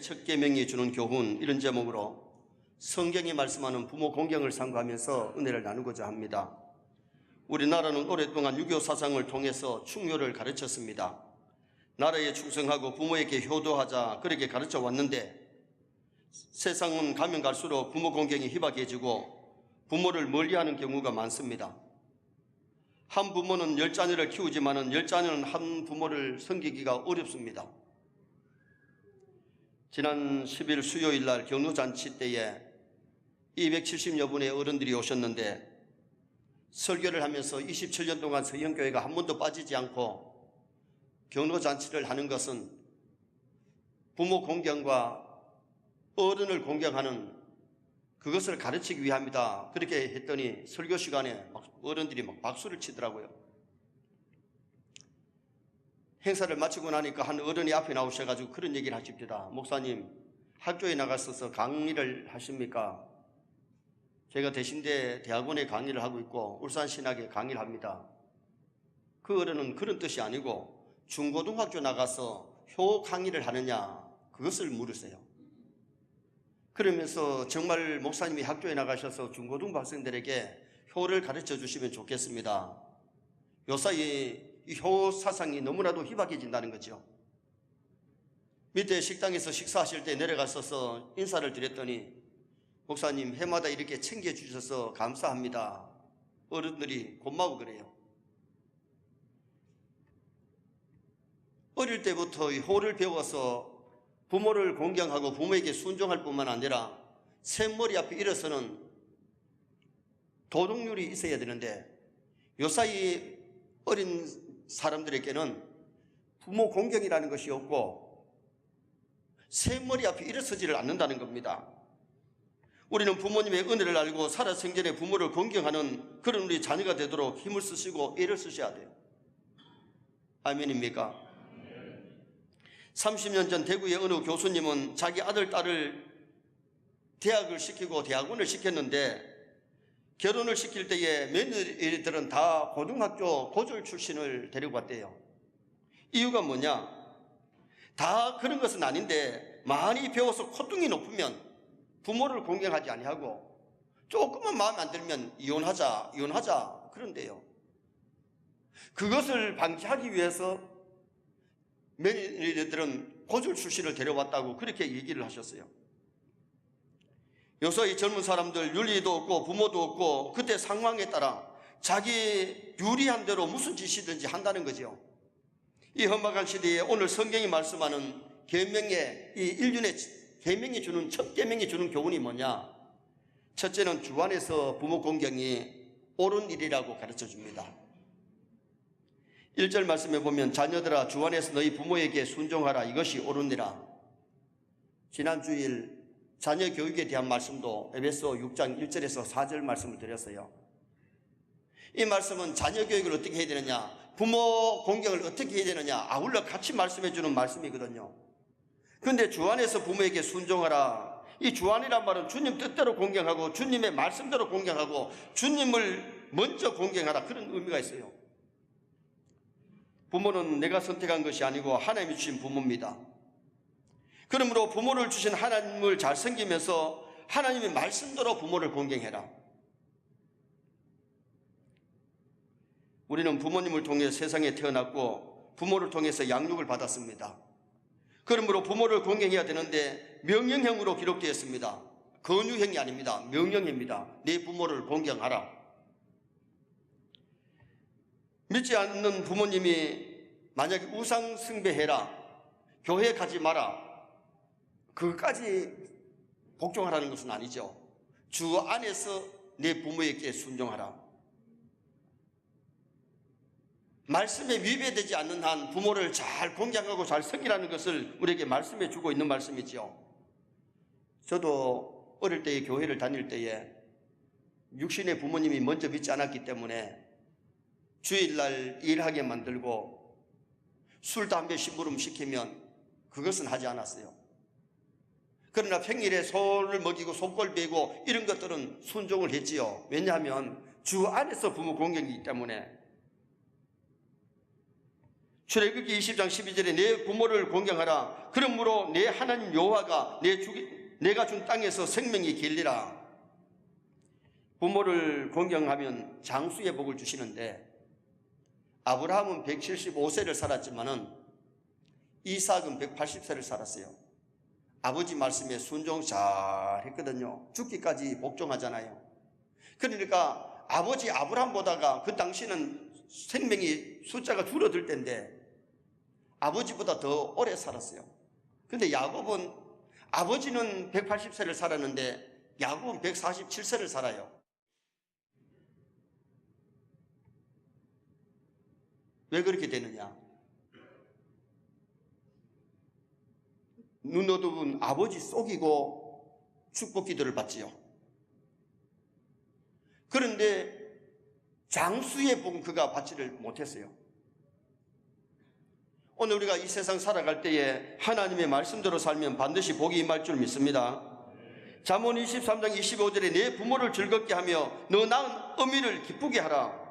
첫 계명이 주는 교훈, 이런 제목으로 성경이 말씀하는 부모 공경을 상고하면서 은혜를 나누고자 합니다. 우리나라는 오랫동안 유교 사상을 통해서 충효를 가르쳤습니다. 나라에 충성하고 부모에게 효도하자, 그렇게 가르쳐 왔는데 세상은 가면 갈수록 부모 공경이 희박해지고 부모를 멀리하는 경우가 많습니다. 한 부모는 10자녀를 키우지만 10자녀는 한 부모를 섬기기가 어렵습니다. 지난 10일 수요일 날 경로잔치 때에 270여 분의 어른들이 오셨는데 설교를 하면서 27년 동안 서영교회가 한 번도 빠지지 않고 경로잔치를 하는 것은 부모 공경과 어른을 공경하는 그것을 가르치기 위함이다. 그렇게 했더니 설교 시간에 어른들이 막 박수를 치더라고요. 행사를 마치고 나니까 한 어른이 앞에 나오셔가지고 그런 얘기를 하십니다. 목사님, 학교에 나가셔서 강의를 하십니까? 제가 대신대 대학원에 강의를 하고 있고 울산신학에 강의를 합니다. 그 어른은 그런 뜻이 아니고 중고등학교 나가서 효 강의를 하느냐, 그것을 물으세요. 그러면서 정말 목사님이 학교에 나가셔서 중고등부 학생들에게 효를 가르쳐 주시면 좋겠습니다. 요사이 이 효 사상이 너무나도 희박해진다는 거죠. 밑에 식당에서 식사하실 때 내려가셔서 인사를 드렸더니 목사님, 해마다 이렇게 챙겨주셔서 감사합니다. 어른들이 고마워 그래요. 어릴 때부터 이 효를 배워서 부모를 공경하고 부모에게 순종할 뿐만 아니라 샘머리 앞에 일어서는 도덕률이 있어야 되는데 요사이 어린 사람들에게는 부모 공경이라는 것이 없고 샘머리 앞에 일어서지를 않는다는 겁니다. 우리는 부모님의 은혜를 알고 살아생전에 부모를 공경하는 그런 우리 자녀가 되도록 힘을 쓰시고 애를 쓰셔야 돼요. 아멘입니까? 30년 전 대구의 어느 교수님은 자기 아들, 딸을 대학을 시키고 대학원을 시켰는데 결혼을 시킬 때에 며느리들은 다 고등학교 고졸 출신을 데리고 왔대요. 이유가 뭐냐? 다 그런 것은 아닌데 많이 배워서 콧등이 높으면 부모를 공경하지 아니하고 조금만 마음에 안 들면 이혼하자 그런데요. 그것을 방지하기 위해서 며느리들은 고졸 출신을 데려왔다고 그렇게 얘기를 하셨어요. 요새 젊은 사람들 윤리도 없고 부모도 없고 그때 상황에 따라 자기 유리한 대로 무슨 짓이든지 한다는 거죠. 이 험악한 시대에 오늘 성경이 말씀하는 계명의 이 인륜의 계명이 주는 첫 계명이 주는 교훈이 뭐냐? 첫째는 주 안에서 부모 공경이 옳은 일이라고 가르쳐 줍니다. 1절 말씀에 보면 자녀들아 주 안에서 너희 부모에게 순종하라, 이것이 옳으니라. 지난 주일 자녀 교육에 대한 말씀도 에베소 6장 1절에서 4절 말씀을 드렸어요. 이 말씀은 자녀 교육을 어떻게 해야 되느냐, 부모 공경을 어떻게 해야 되느냐 아울러 같이 말씀해 주는 말씀이거든요. 그런데 주 안에서 부모에게 순종하라, 이 주 안이란 말은 주님 뜻대로 공경하고 주님의 말씀대로 공경하고 주님을 먼저 공경하라, 그런 의미가 있어요. 부모는 내가 선택한 것이 아니고 하나님이 주신 부모입니다. 그러므로 부모를 주신 하나님을 잘 섬기면서 하나님의 말씀대로 부모를 공경해라. 우리는 부모님을 통해 세상에 태어났고 부모를 통해서 양육을 받았습니다. 그러므로 부모를 공경해야 되는데 명령형으로 기록되어 있습니다. 권유형이 아닙니다. 명령입니다. 네 부모를 공경하라. 믿지 않는 부모님이 만약에 우상 숭배해라, 교회 가지 마라, 그것까지 복종하라는 것은 아니죠. 주 안에서 내 부모에게 순종하라. 말씀에 위배되지 않는 한 부모를 잘 공경하고 잘 섬기라는 것을 우리에게 말씀해 주고 있는 말씀이죠. 저도 어릴 때에 교회를 다닐 때에 육신의 부모님이 먼저 믿지 않았기 때문에 주일날 일하게 만들고 술, 담배, 심부름 시키면 그것은 하지 않았어요. 그러나 평일에 소를 먹이고 손꼴 베고 이런 것들은 순종을 했지요. 왜냐하면 주 안에서 부모 공경이기 때문에. 출애굽기 20장 12절에 내 부모를 공경하라. 그러므로 내 하나님 여호와가 내가 준 땅에서 생명이 길리라. 부모를 공경하면 장수의 복을 주시는데, 아브라함은 175세를 살았지만은 이삭은 180세를 살았어요. 아버지 말씀에 순종 잘 했거든요. 죽기까지 복종하잖아요. 그러니까 아버지 아브라함보다가 그 당시는 생명이 숫자가 줄어들 때인데 아버지보다 더 오래 살았어요. 근데 야곱은, 아버지는 180세를 살았는데 야곱은 147세를 살아요. 왜 그렇게 되느냐? 눈 어두운 아버지 속이고 축복 기도를 받지요. 그런데 장수의 복은 그가 받지를 못했어요. 오늘 우리가 이 세상 살아갈 때에 하나님의 말씀대로 살면 반드시 복이 임할 줄 믿습니다. 잠언 23장 25절에 내 부모를 즐겁게 하며 너 낳은 어미를 기쁘게 하라.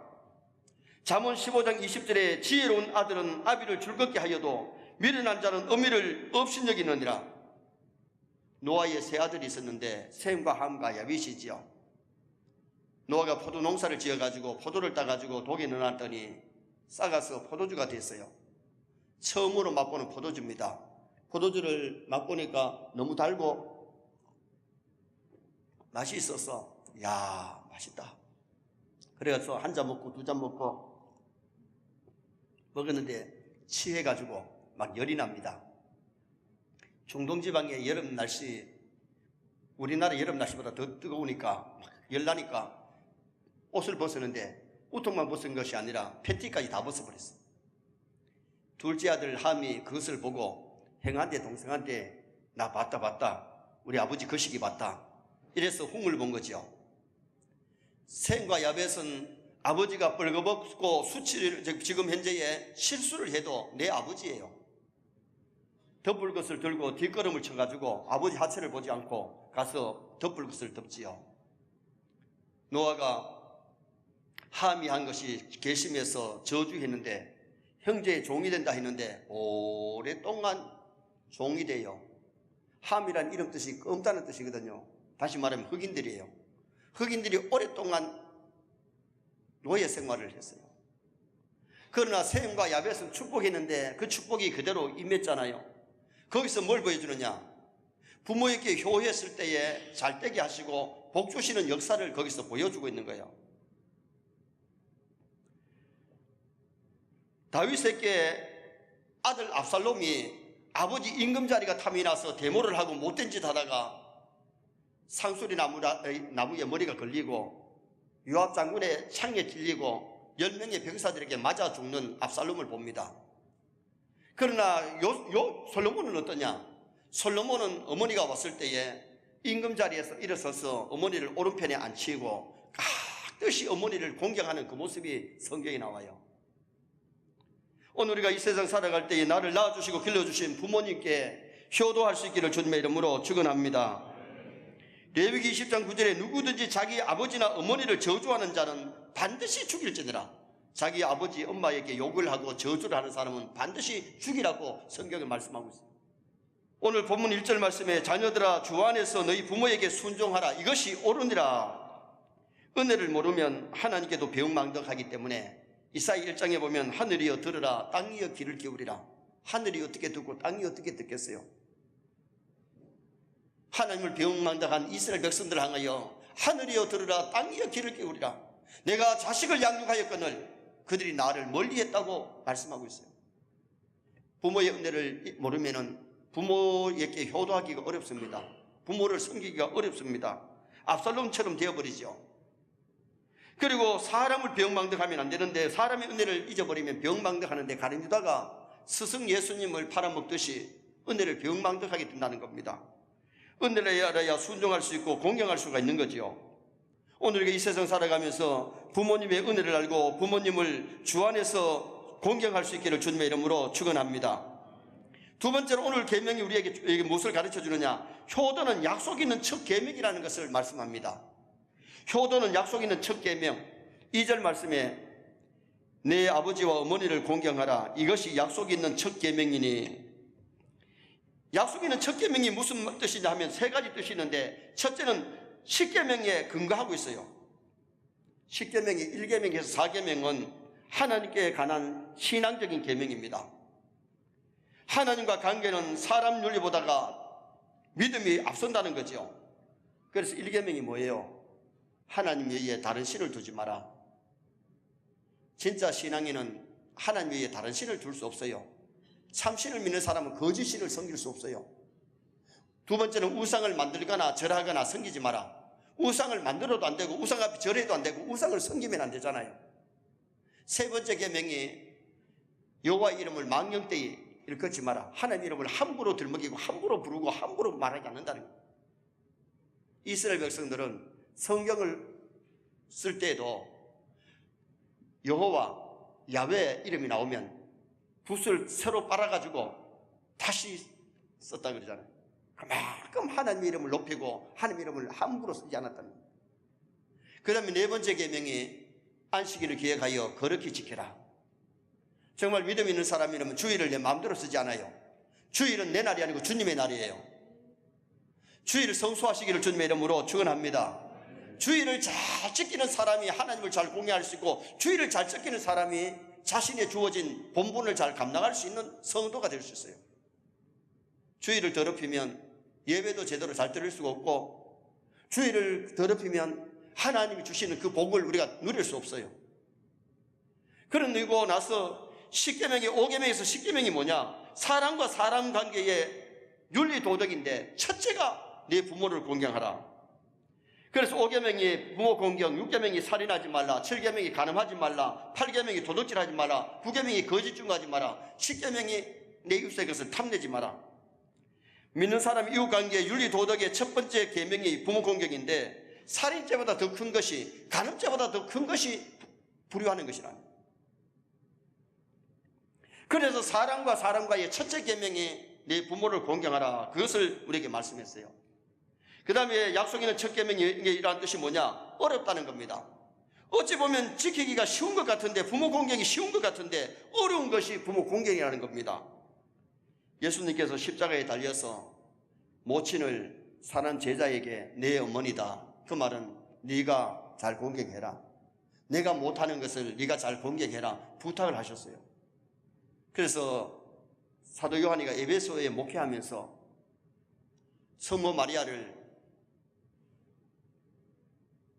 잠언 15장 20절에 지혜로운 아들은 아비를 즐겁게 하여도 미련한 자는 어미를 업신여기느니라. 노아의 세 아들이 있었는데 셈과 함과 야빗이지요. 노아가 포도 농사를 지어가지고 포도를 따가지고 독에 넣어놨더니 썩어서 포도주가 됐어요. 처음으로 맛보는 포도주입니다. 포도주를 맛보니까 너무 달고 맛이 있어서 야, 맛있다. 그래서 한 잔 먹고 두 잔 먹고 먹었는데 취해가지고 막 열이 납니다. 중동지방의 여름 날씨, 우리나라 여름 날씨보다 더 뜨거우니까 막 열나니까 옷을 벗었는데 우통만 벗은 것이 아니라 팬티까지 다 벗어버렸어요. 둘째 아들 함이 그것을 보고 형한테 동생한테 나 봤다 우리 아버지 거시기 봤다 이래서 흉을 본 거죠. 셈과 야벳은 아버지가 벌거벗고 수치를, 지금 현재에 실수를 해도 내 아버지예요. 덮을 것을 들고 뒷걸음을 쳐가지고 아버지 하체를 보지 않고 가서 덮을 것을 덮지요. 노아가 함이 한 것이 괘씸해서 저주했는데 형제의 종이 된다 했는데 오랫동안 종이 돼요. 함이란 이름 뜻이 껌다는 뜻이거든요. 다시 말하면 흑인들이에요. 흑인들이 오랫동안 노예 생활을 했어요. 그러나 셈과 야벳은 축복했는데 그 축복이 그대로 임했잖아요. 거기서 뭘 보여주느냐? 부모에게 효했을 때에 잘되게 하시고 복 주시는 역사를 거기서 보여주고 있는 거예요. 다윗에게 아들 압살롬이 아버지 임금자리가 탐이 나서 데모를 하고 못된 짓 하다가 상수리 나무에 머리가 걸리고 요압 장군의 창에 찔리고 10명의 병사들에게 맞아 죽는 압살롬을 봅니다. 그러나 솔로몬은 어떠냐? 솔로몬은 어머니가 왔을 때에 임금자리에서 일어서서 어머니를 오른편에 앉히고 깍듯이 어머니를 공경하는 그 모습이 성경에 나와요. 오늘 우리가 이 세상 살아갈 때에 나를 낳아주시고 길러주신 부모님께 효도할 수 있기를 주님의 이름으로 축원합니다. 레위기 20장 9절에 누구든지 자기 아버지나 어머니를 저주하는 자는 반드시 죽일지니라. 자기 아버지 엄마에게 욕을 하고 저주를 하는 사람은 반드시 죽이라고 성경에 말씀하고 있습니다. 오늘 본문 1절 말씀에 자녀들아 주 안에서 너희 부모에게 순종하라. 이것이 옳으니라. 은혜를 모르면 하나님께도 배은망덕하기 때문에 이사야 1장에 보면 하늘이여 들으라 땅이여 귀를 기울이라. 하늘이 어떻게 듣고 땅이 어떻게 듣겠어요? 하나님을 배은망덕한 이스라엘 백성들 향하여 하늘이여 들으라 땅이여 귀를 기울이라. 내가 자식을 양육하였거늘 그들이 나를 멀리했다고 말씀하고 있어요. 부모의 은혜를 모르면 부모에게 효도하기가 어렵습니다. 부모를 섬기기가 어렵습니다. 압살롬처럼 되어버리죠. 그리고 사람을 배은망덕하면 안 되는데 사람의 은혜를 잊어버리면 배은망덕하는데 가룟유다가 스승 예수님을 팔아먹듯이 은혜를 배은망덕하게 된다는 겁니다. 은혜를 알아야 순종할 수 있고 공경할 수가 있는 거지요. 오늘 우리가 이 세상 살아가면서 부모님의 은혜를 알고 부모님을 주 안에서 공경할 수 있기를 주님의 이름으로 축원합니다. 두 번째로 오늘 계명이 우리에게 무엇을 가르쳐 주느냐? 효도는 약속 있는 첫 계명이라는 것을 말씀합니다. 효도는 약속 있는 첫 계명. 2절 말씀에 내 아버지와 어머니를 공경하라. 이것이 약속 있는 첫 계명이니. 약속 있는 첫 계명이 무슨 뜻이냐 하면 세 가지 뜻이 있는데, 첫째는 십계명에 근거하고 있어요. 십계명이 1계명에서 4계명은 하나님께 관한 신앙적인 계명입니다. 하나님과 관계는 사람 윤리보다가 믿음이 앞선다는 거죠. 그래서 1계명이 뭐예요? 하나님 외에 다른 신을 두지 마라. 진짜 신앙인은 하나님 외에 다른 신을 둘 수 없어요. 참신을 믿는 사람은 거짓 신을 섬길 수 없어요. 두 번째는 우상을 만들거나 절하거나 섬기지 마라. 우상을 만들어도 안 되고 우상 앞에 절해도 안 되고 우상을 섬기면 안 되잖아요. 세 번째 계명이 여호와의 이름을 망령되이 일컫지 마라. 하나님 이름을 함부로 들먹이고 함부로 부르고 함부로 말하지 않는다는 거예요. 이스라엘 백성들은 성경을 쓸 때에도 여호와, 야훼 이름이 나오면 붓을 새로 빨아가지고 다시 썼다 그러잖아요. 그만큼 하나님 이름을 높이고 하나님 이름을 함부로 쓰지 않았다는 거예요. 그 다음에 네 번째 계명이 안식일을 기획하여 거룩히 지켜라. 정말 믿음 있는 사람이라면 주일을 내 마음대로 쓰지 않아요. 주일은 내 날이 아니고 주님의 날이에요. 주일을 성수하시기를 주님의 이름으로 축원합니다. 주일을 잘 지키는 사람이 하나님을 잘 공유할 수 있고, 주일을 잘 지키는 사람이 자신의 주어진 본분을 잘 감당할 수 있는 성도가 될 수 있어요. 주일을 더럽히면 예배도 제대로 잘 드릴 수가 없고, 주일을 더럽히면 하나님이 주시는 그 복을 우리가 누릴 수 없어요. 그러고 나서 10계명이 5계명에서 10계명이 뭐냐? 사람과 사람 관계의 윤리 도덕인데, 첫째가 네 부모를 공경하라. 그래서 5계명이 부모 공경, 6계명이 살인하지 말라, 7계명이 간음하지 말라, 8계명이 도둑질하지 말라, 9계명이 거짓 증거하지 마라, 10계명이 내 이웃의 것을 탐내지 마라. 믿는 사람 이웃관계 윤리 도덕의 첫 번째 계명이 부모 공경인데, 살인죄보다 더 큰 것이, 간음죄보다 더 큰 것이 불효하는 것이라는. 그래서 사람과 사람과의 첫째 계명이 내 부모를 공경하라. 그것을 우리에게 말씀했어요. 그 다음에 약속 있는 첫 계명이라는 뜻이 뭐냐? 어렵다는 겁니다. 어찌 보면 지키기가 쉬운 것 같은데, 부모 공경이 쉬운 것 같은데 어려운 것이 부모 공경이라는 겁니다. 예수님께서 십자가에 달려서 모친을 사는 제자에게 내 어머니다, 그 말은 네가 잘 공경해라, 내가 못하는 것을 네가 잘 공경해라 부탁을 하셨어요. 그래서 사도 요한이가 에베소에 목회하면서 성모 마리아를,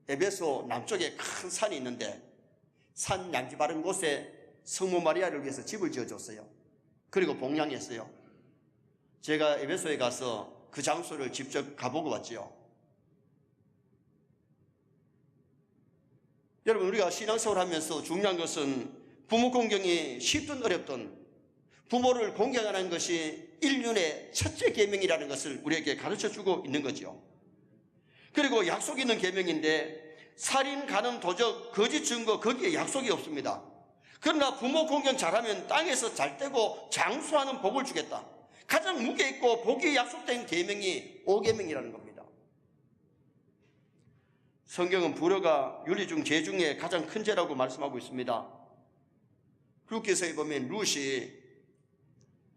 에베소 남쪽에 큰 산이 있는데 산 양지 바른 곳에 성모 마리아를 위해서 집을 지어줬어요. 그리고 봉양했어요. 제가 에베소에 가서 그 장소를 직접 가보고 왔지요. 여러분, 우리가 신앙생활 하면서 중요한 것은 부모 공경이 쉽든 어렵든 부모를 공경하는 것이 인륜의 첫째 계명이라는 것을 우리에게 가르쳐주고 있는 거죠. 그리고 약속이 있는 계명인데, 살인, 간음, 도적, 거짓 증거, 거기에 약속이 없습니다. 그러나 부모 공경 잘하면 땅에서 잘 되고 장수하는 복을 주겠다. 가장 무게 있고 복이 약속된 계명이 5계명이라는 겁니다. 성경은 불효가 윤리 중 죄 중에 가장 큰 죄라고 말씀하고 있습니다. 룻기서에 보면 룻이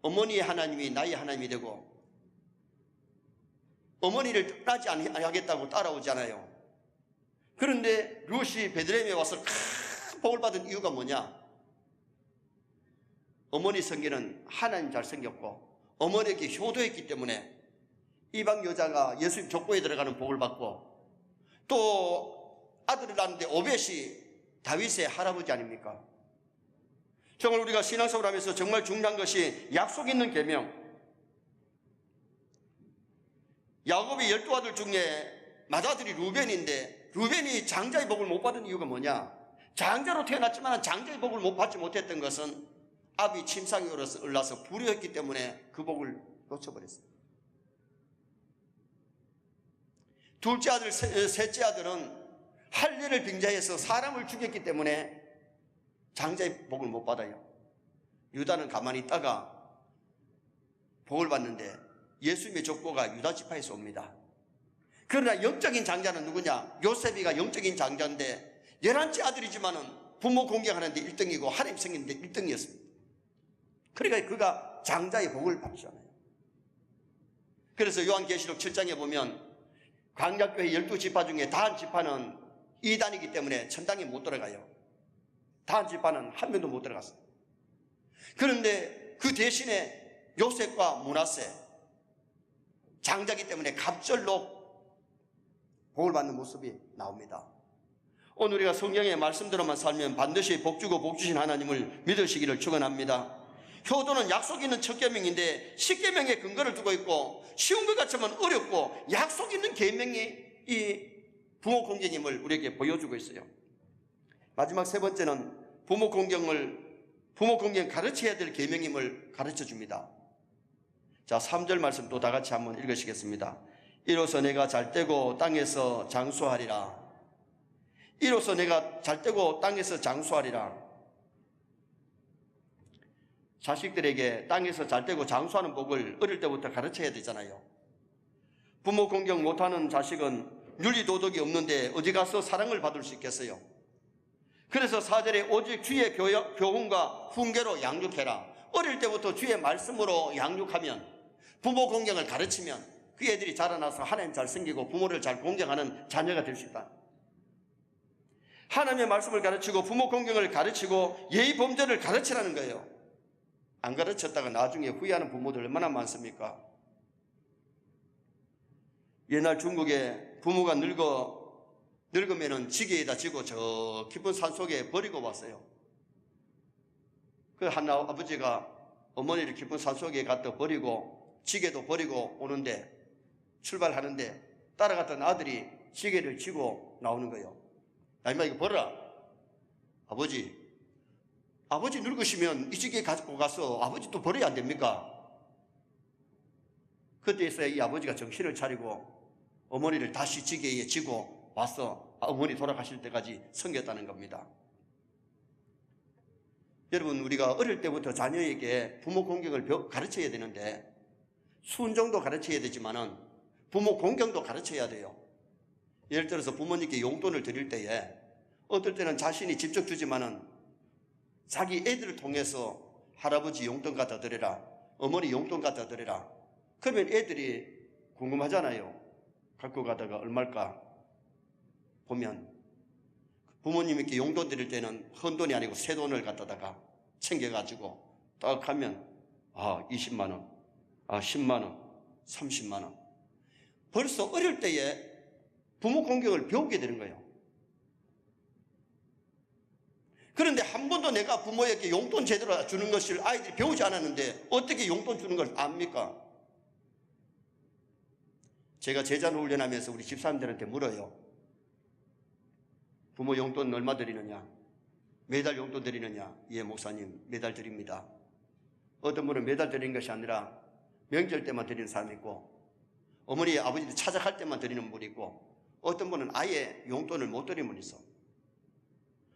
어머니의 하나님이 나의 하나님이 되고 어머니를 떠나지 않겠다고 따라오잖아요. 그런데 룻이 베들레헴에 와서 큰 복을 받은 이유가 뭐냐? 어머니 성기는 하나님 잘 생겼고 어머니에게 효도했기 때문에 이방 여자가 예수님 족보에 들어가는 복을 받고, 또 아들을 낳는데 오벳이 다윗의 할아버지 아닙니까? 정말 우리가 신앙생활 하면서 정말 중요한 것이 약속 있는 계명. 야곱이 12아들 중에 맏아들이 루벤인데, 루벤이 장자의 복을 못 받은 이유가 뭐냐? 장자로 태어났지만 장자의 복을 못 받지 못했던 것은 아비 침상에 올라서 불효했기 때문에 그 복을 놓쳐버렸어요. 둘째 아들, 셋째 아들은 할례를 빙자해서 사람을 죽였기 때문에 장자의 복을 못 받아요. 유다는 가만히 있다가 복을 받는데 예수님의 족보가 유다 지파에서 옵니다. 그러나 영적인 장자는 누구냐? 요셉이가 영적인 장자인데 11째 아들이지만은 부모 공경하는데 1등이고 하나님 섬기는데 1등이었습니다. 그러니까 그가 장자의 복을 받으잖아요. 그래서 요한계시록 7장에 보면 광약교회 12지파 중에 다한 지파는 이단이기 때문에 천당에 못 들어가요. 다한 지파는 한 명도 못 들어갔어요. 그런데 그 대신에 요셉과 므낫세 장자기 때문에 갑절로 복을 받는 모습이 나옵니다. 오늘 우리가 성경의 말씀대로만 살면 반드시 복주고 복주신 하나님을 믿으시기를 축원합니다. 효도는 약속 있는 첫 계명인데 10계명의 근거를 두고 있고 쉬운 것 같지만 어렵고 약속 있는 계명이 이 부모 공경임을 우리에게 보여주고 있어요. 마지막 세 번째는 부모 공경 가르쳐야 될 계명임을 가르쳐 줍니다. 자, 3절 말씀 또 다 같이 한번 읽으시겠습니다. 이로써 내가 잘되고 땅에서 장수하리라. 이로써 내가 잘되고 땅에서 장수하리라. 자식들에게 땅에서 잘되고 장수하는 복을 어릴 때부터 가르쳐야 되잖아요. 부모 공경 못하는 자식은 윤리 도덕이 없는데 어디 가서 사랑을 받을 수 있겠어요? 그래서 4절에 오직 주의 교훈과 훈계로 양육해라. 어릴 때부터 주의 말씀으로 양육하면, 부모 공경을 가르치면 그 애들이 자라나서 하나님 잘 섬기고 부모를 잘 공경하는 자녀가 될 수 있다. 하나님의 말씀을 가르치고 부모 공경을 가르치고 예의 범죄를 가르치라는 거예요. 안 가르쳤다가 나중에 후회하는 부모들 얼마나 많습니까? 옛날 중국에 부모가 늙으면은 지게에다 지고 저 깊은 산속에 버리고 왔어요. 그 한 아버지가 어머니를 깊은 산속에 갖다 버리고 지게도 버리고 오는데, 출발하는데 따라갔던 아들이 지게를 지고 나오는 거예요. 야, 임마 이거 버려라. 아버지 늙으시면 이 지게 가지고 가서 아버지 또 버려야 안 됩니까? 그때서야 이 아버지가 정신을 차리고 어머니를 다시 지게에 지고 와서 어머니 돌아가실 때까지 섬겼다는 겁니다. 여러분, 우리가 어릴 때부터 자녀에게 부모 공경을 가르쳐야 되는데, 순종도 가르쳐야 되지만은 부모 공경도 가르쳐야 돼요. 예를 들어서 부모님께 용돈을 드릴 때에 어떨 때는 자신이 직접 주지만은 자기 애들을 통해서 할아버지 용돈 갖다 드려라, 어머니 용돈 갖다 드려라. 그러면 애들이 궁금하잖아요. 갖고 가다가 얼마일까 보면 부모님께 용돈 드릴 때는 헌돈이 아니고 새돈을 갖다다가 챙겨가지고 딱 하면 20만 원, 10만 원, 30만 원. 벌써 어릴 때에 부모 공경을 배우게 되는 거예요. 그런데 한 번도 내가 부모에게 용돈 제대로 주는 것을 아이들이 배우지 않았는데 어떻게 용돈 주는 걸 압니까? 제가 제자를 훈련하면서 우리 집사람들한테 물어요. 부모 용돈 얼마 드리느냐? 매달 용돈 드리느냐? 예, 목사님, 매달 드립니다. 어떤 분은 매달 드리는 것이 아니라 명절 때만 드리는 사람이 있고, 어머니, 아버지를 찾아갈 때만 드리는 분이 있고, 어떤 분은 아예 용돈을 못 드리는 분이 있어.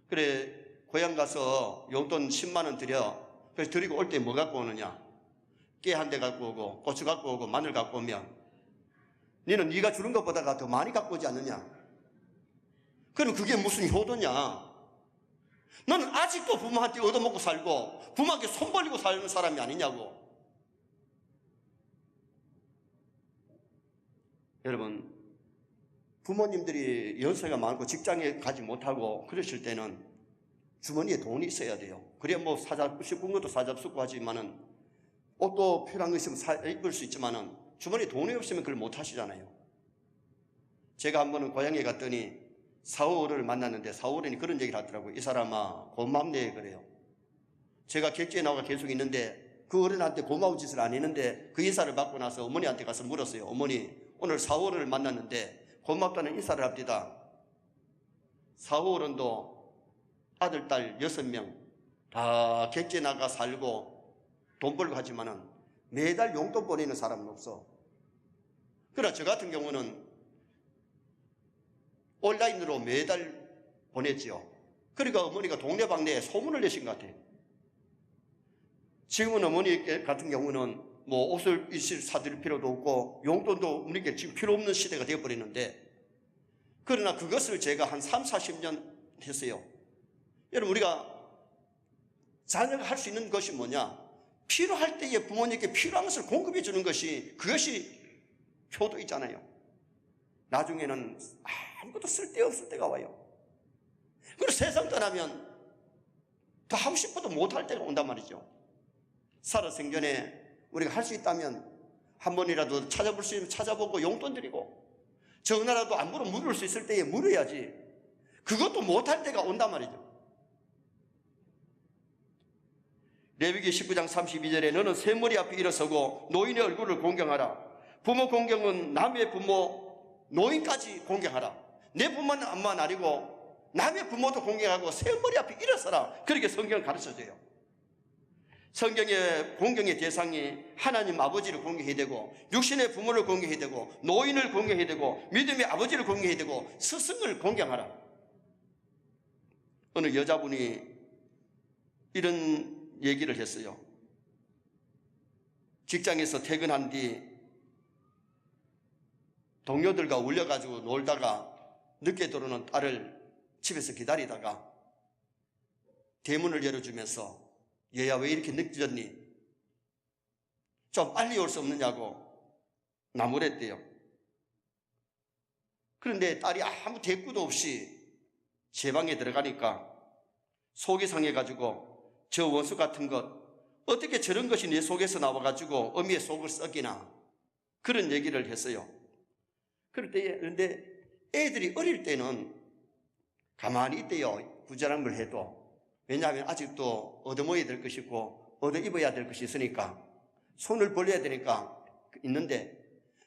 그래, 고향 가서 용돈 10만 원 드려. 그래서 드리고 올 때 뭐 갖고 오느냐? 깨 한 대 갖고 오고, 고추 갖고 오고, 마늘 갖고 오면 너는 네가 주는 것보다가 더 많이 갖고 오지 않느냐? 그럼 그게 무슨 효도냐? 너는 아직도 부모한테 얻어먹고 살고 부모한테 손 벌리고 사는 사람이 아니냐고. 여러분, 부모님들이 연세가 많고 직장에 가지 못하고 그러실 때는 주머니에 돈이 있어야 돼요. 그래야 뭐 싶은 것도 사잡수고 하지만은 옷도 필요한 거 있으면 입을 수 있지만은 주머니에 돈이 없으면 그걸 못 하시잖아요. 제가 한 번은 고향에 갔더니 사오를 만났는데 사오른이 그런 얘기를 하더라고요. 이 사람아 고맙네 그래요. 제가 객지에 나와 계속 있는데 그 어른한테 고마운 짓을 안 했는데 그 인사를 받고 나서 어머니한테 가서 물었어요. 어머니, 오늘 사오를 만났는데 고맙다는 인사를 합니다. 사오른도 아들, 딸 6명 다 객지에 나가 살고 돈 벌고 하지만은 매달 용돈 보내는 사람은 없어. 그러나 저 같은 경우는 온라인으로 매달 보냈지요. 그러니까 어머니가 동네방네에 소문을 내신 것 같아요. 지금은 어머니 같은 경우는 뭐 옷을 일실 사드릴 필요도 없고 용돈도 어머니께 지금 필요 없는 시대가 되어버리는데, 그러나 그것을 제가 한 30, 40년 했어요. 여러분, 우리가 자녀가 할 수 있는 것이 뭐냐? 필요할 때에 부모님께 필요한 것을 공급해 주는 것이, 그것이 효도이잖아요. 나중에는 아무것도 쓸데없을 때가 와요. 그리고 세상 떠나면 더 하고 싶어도 못할 때가 온단 말이죠. 살아 생전에 우리가 할 수 있다면 한 번이라도 찾아볼 수 있으면 찾아보고 용돈 드리고, 전화라도 안부로 물을 수 있을 때에 물어야지. 그것도 못할 때가 온단 말이죠. 레위기 19장 32절에 너는 샘머리 앞에 일어서고 노인의 얼굴을 공경하라. 부모 공경은 남의 부모 노인까지 공경하라. 내 부모만 아니고 남의 부모도 공경하고 샘머리 앞에 일어서라. 그렇게 성경을 가르쳐줘요. 성경의 공경의 대상이 하나님 아버지를 공경해야 되고, 육신의 부모를 공경해야 되고, 노인을 공경해야 되고, 믿음의 아버지를 공경해야 되고, 스승을 공경하라. 어느 여자분이 이런 얘기를 했어요. 직장에서 퇴근한 뒤 동료들과 울려가지고 놀다가 늦게 들어오는 딸을 집에서 기다리다가 대문을 열어주면서 얘야 왜 이렇게 늦었니? 좀 빨리 올 수 없느냐고 나무랬대요. 그런데 딸이 아무 대꾸도 없이 제 방에 들어가니까 속이 상해가지고 저 원수 같은 것 어떻게 저런 것이 내 속에서 나와가지고 어미의 속을 썩이나, 그런 얘기를 했어요. 그런데 애들이 어릴 때는 가만히 있대요. 구제람을 해도. 왜냐하면 아직도 얻어먹어야 될 것이 있고 얻어 입어야 될 것이 있으니까, 손을 벌려야 되니까 있는데,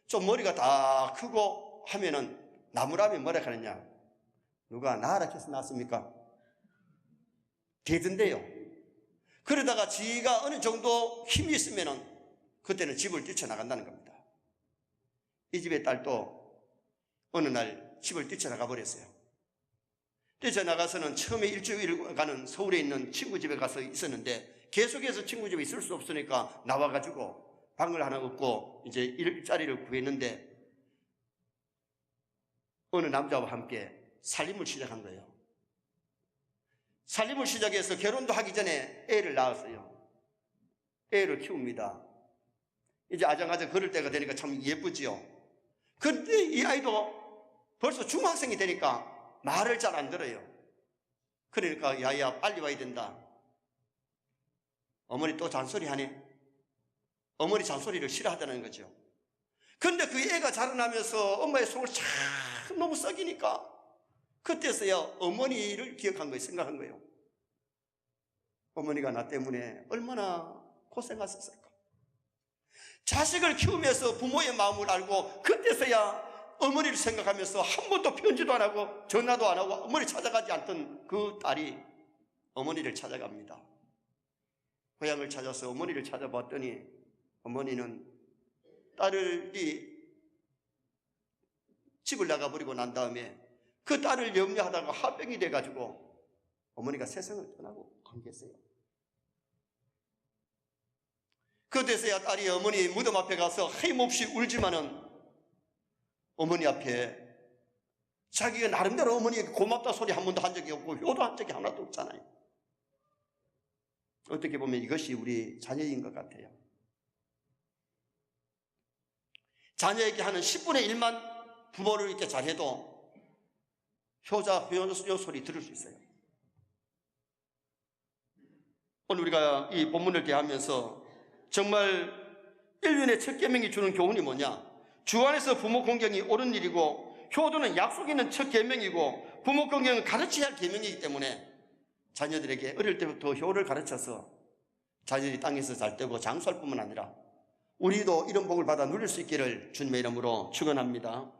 좀 머리가 다 크고 하면은 나무라면 뭐라 하느냐? 누가 낳으라 해서 낳습니까? 되던데요. 그러다가 지가 어느 정도 힘이 있으면은 그때는 집을 뛰쳐나간다는 겁니다. 이 집의 딸도 어느 날 집을 뛰쳐나가 버렸어요. 뛰쳐나가서는 처음에 일주일간은 서울에 있는 친구 집에 가서 있었는데, 계속해서 친구 집에 있을 수 없으니까 나와가지고 방을 하나 얻고 이제 일자리를 구했는데, 어느 남자와 함께 살림을 시작한 거예요. 살림을 시작해서 결혼도 하기 전에 애를 낳았어요. 애를 키웁니다. 이제 아장아장 걸을 때가 되니까 참 예쁘지요. 그런데 이 아이도 벌써 중학생이 되니까 말을 잘 안 들어요. 그러니까 야야 빨리 와야 된다. 어머니 또 잔소리하네. 어머니 잔소리를 싫어하다는 거죠. 그런데 그 애가 자라나면서 엄마의 속을 참 너무 썩이니까 그때서야 어머니를 기억한 거예요. 생각한 거예요. 어머니가 나 때문에 얼마나 고생하셨을까. 자식을 키우면서 부모의 마음을 알고 그때서야 어머니를 생각하면서 한 번도 편지도 안 하고 전화도 안 하고 어머니 찾아가지 않던 그 딸이 어머니를 찾아갑니다. 고향을 찾아서 어머니를 찾아봤더니 어머니는 딸이 집을 나가버리고 난 다음에 그 딸을 염려하다가 화병이 돼가지고 어머니가 세상을 떠나고 간 계세요. 그때서야 딸이 어머니 무덤 앞에 가서 힘없이 울지만은 어머니 앞에 자기가 나름대로 어머니에게 고맙다 소리 한 번도 한 적이 없고 효도한 적이 하나도 없잖아요. 어떻게 보면 이것이 우리 자녀인 것 같아요. 자녀에게 하는 10분의 1만 부모를 이렇게 잘해도 효자 소리 들을 수 있어요. 오늘 우리가 이 본문을 대하면서 정말 인륜의 첫 계명이 주는 교훈이 뭐냐? 주 안에서 부모 공경이 옳은 일이고 효도는 약속 있는 첫 계명이고 부모 공경은 가르쳐야 할 계명이기 때문에 자녀들에게 어릴 때부터 효를 가르쳐서 자녀들이 땅에서 잘 되고 장수할 뿐만 아니라 우리도 이런 복을 받아 누릴 수 있기를 주님의 이름으로 축원합니다.